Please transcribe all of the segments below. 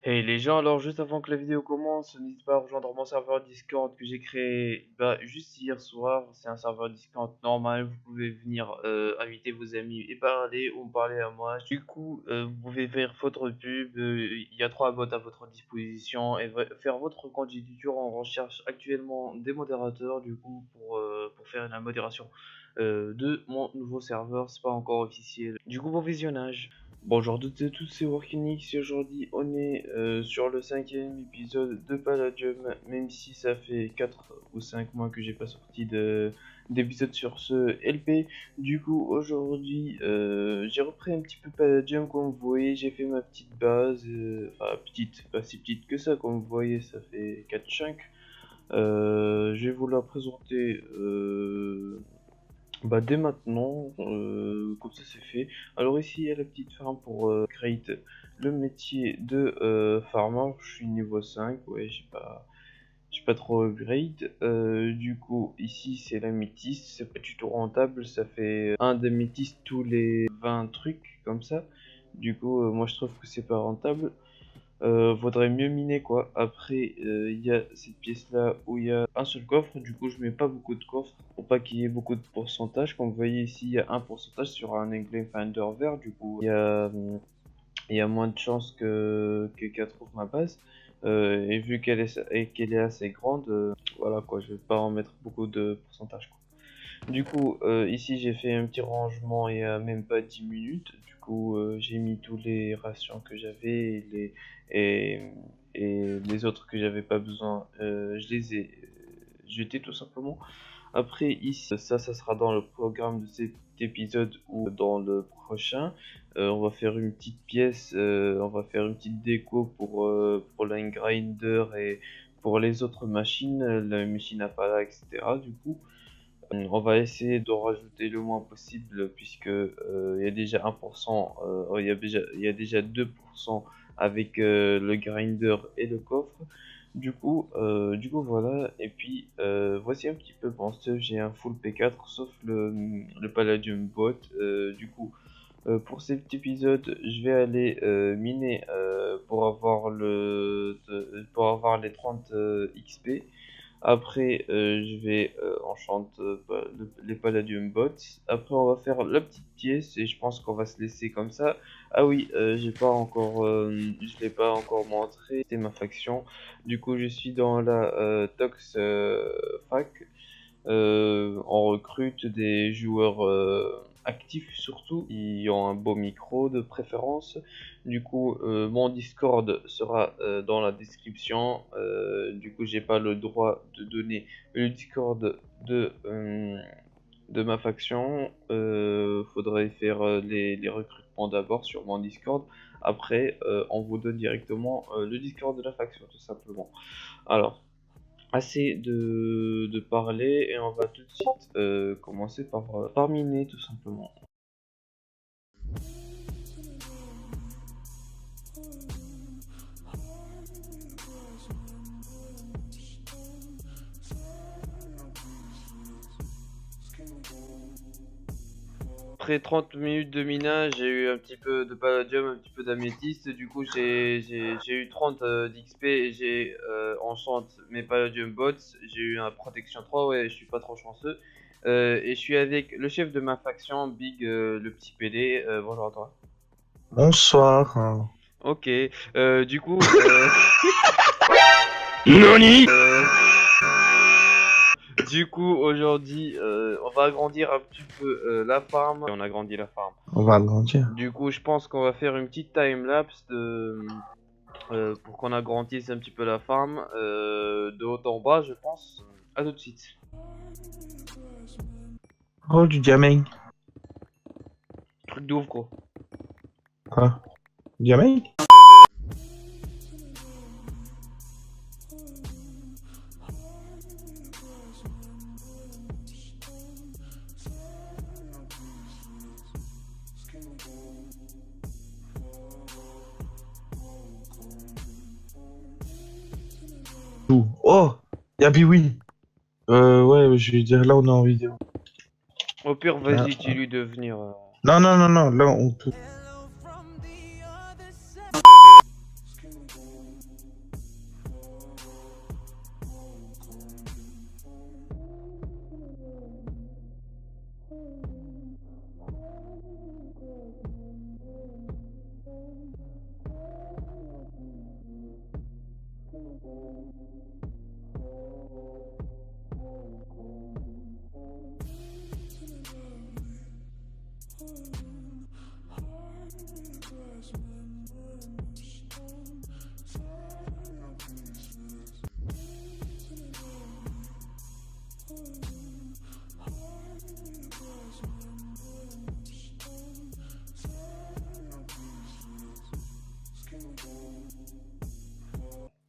Hey les gens, alors juste avant que la vidéo commence, n'hésitez pas à rejoindre mon serveur Discord que j'ai créé juste hier soir. C'est un serveur Discord normal, vous pouvez venir inviter vos amis et parler ou me parler à moi. Du coup, vous pouvez faire votre pub, il y a 3 bots à votre disposition et faire votre candidature. On recherche actuellement des modérateurs du coup pour faire la modération de mon nouveau serveur. C'est pas encore officiel. Du coup, bon visionnage. Bonjour à toutes et tous, c'est Workinix et aujourd'hui on est sur le 5e épisode de Palladium, même si ça fait 4 ou 5 mois que j'ai pas sorti d'épisode sur ce LP. Du coup aujourd'hui j'ai repris un petit peu Palladium comme vous voyez, j'ai fait ma petite base, enfin petite, pas si petite que ça comme vous voyez, ça fait 4 chunks. Je vais vous la présenter dès maintenant, comme ça c'est fait. Alors ici il y a la petite ferme pour create le métier de farmer. Je suis niveau 5, ouais, j'ai pas trop upgrade. Du coup ici c'est la métisse, c'est pas du tout rentable, ça fait un de métis tous les 20 trucs comme ça. Du coup moi je trouve que c'est pas rentable. Vaudrait mieux miner quoi. Après, il y a cette pièce là où il y a un seul coffre. Du coup, je mets pas beaucoup de coffres pour pas qu'il y ait beaucoup de pourcentage. Comme vous voyez ici, il y a un pourcentage sur un Englane Finder vert. Du coup, il y a moins de chances que qu'elle trouve ma base. Et vu qu'elle est assez grande, voilà quoi, je vais pas en mettre beaucoup de pourcentage quoi. Du coup, ici j'ai fait un petit rangement il y a même pas 10 minutes. Du coup, j'ai mis tous les rations que j'avais et, et les autres que j'avais pas besoin, je les ai jetés tout simplement. Après, ici, ça sera dans le programme de cet épisode ou dans le prochain. On va faire une petite pièce, on va faire une petite déco pour la grinder et pour les autres machines, la machine à pala, etc. Du coup. On va essayer de rajouter le moins possible puisque il y a déjà 1%, il y a déjà 2% avec le grinder et le coffre. Du coup voilà. Et puis voici un petit peu mon stuff. J'ai un full P4 sauf le Palladium bot. Pour cet épisode, je vais aller miner pour avoir les 30 XP. Après, je vais enchanter les Palladium Bots. Après, on va faire la petite pièce et je pense qu'on va se laisser comme ça. Ah oui, je l'ai pas encore montré. C'est ma faction. Du coup, je suis dans la Tox fac. On recrute des joueurs actifs surtout, qui ont un beau micro de préférence. Du coup, mon Discord sera dans la description. Du coup, j'ai pas le droit de donner le Discord de ma faction. Faudrait faire les recrutements d'abord sur mon Discord. Après, on vous donne directement le Discord de la faction, tout simplement. Alors, assez de parler et on va tout de suite commencer par miner tout simplement. Après 30 minutes de minage, j'ai eu un petit peu de palladium, un petit peu d'améthyste. Du coup, j'ai eu 30 d'XP et j'ai enchant mes palladium bots. J'ai eu un protection 3, ouais, je suis pas trop chanceux. Et je suis avec le chef de ma faction, Big, le petit PD. Bonjour à toi. Bonsoir. Ok, du coup, NANI du coup, aujourd'hui, on va agrandir un petit peu la farm. Et on agrandit la farm. On va agrandir. Du coup, je pense qu'on va faire une petite timelapse pour qu'on agrandisse un petit peu la farm de haut en bas, je pense. À tout de suite. Oh, du diamant. Truc de ouf, gros. Quoi? Diamant? Où? Oh! Yabi, oui. Ouais, je vais dire, là, on est en vidéo. Au pire, Là. vas-y, dis-lui de venir. Non, non, non, non, là, on peut.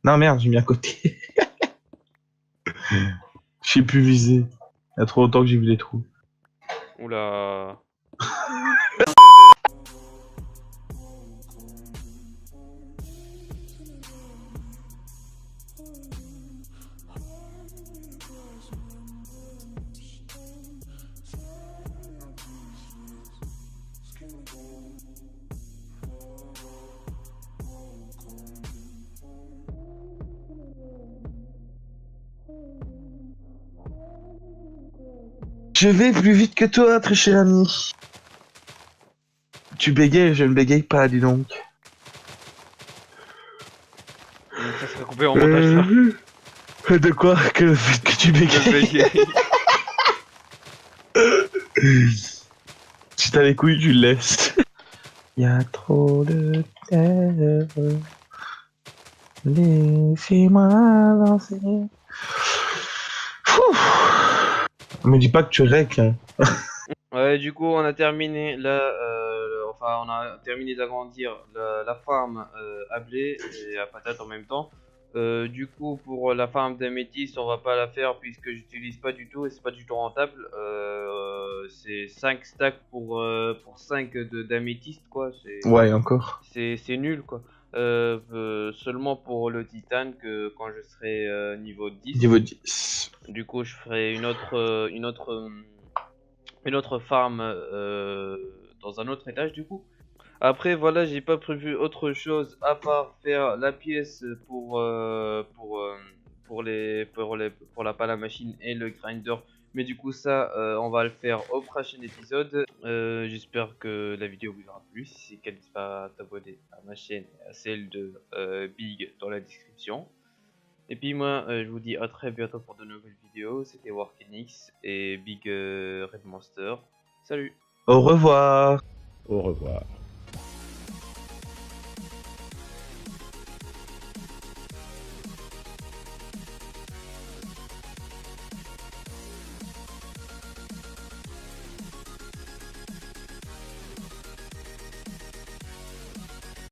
Non, merde, j'ai mis à côté. Je sais plus viser. Il y a trop longtemps que j'ai vu les trous. Oula. Je vais plus vite que toi, très cher ami. Tu bégayes, je ne bégaye pas, dis donc. Ça sera coupé en montage ça. De quoi? Que le fait que tu Le bégayes? bégaye. Si t'as les couilles, tu le laisses. Y a trop de terre. Laissez-moi avancer. Me dis pas que tu rèques, hein. Ouais, du coup, on a terminé enfin, on a terminé d'agrandir la farm à blé et à patates en même temps. Du coup, pour la farm d'améthyste, on va pas la faire puisque j'utilise pas du tout et c'est pas du tout rentable. C'est 5 stacks pour 5 d'améthyste, quoi. Ouais, encore. C'est nul, quoi. Seulement pour le titane que quand je serai niveau 10. Niveau 10. Du coup, je ferai une autre farm dans un autre étage du coup. Après voilà, j'ai pas prévu autre chose à part faire la pièce pour la pelle à machine et le grinder. Mais du coup ça, on va le faire au prochain épisode. J'espère que la vidéo vous aura plu. Si c'est le cas, n'hésite pas à t'abonner à ma chaîne et à celle de Big dans la description. Et puis moi, je vous dis à très bientôt pour de nouvelles vidéos. C'était Warkenix et Big Red Monster. Salut! Au revoir. Au revoir.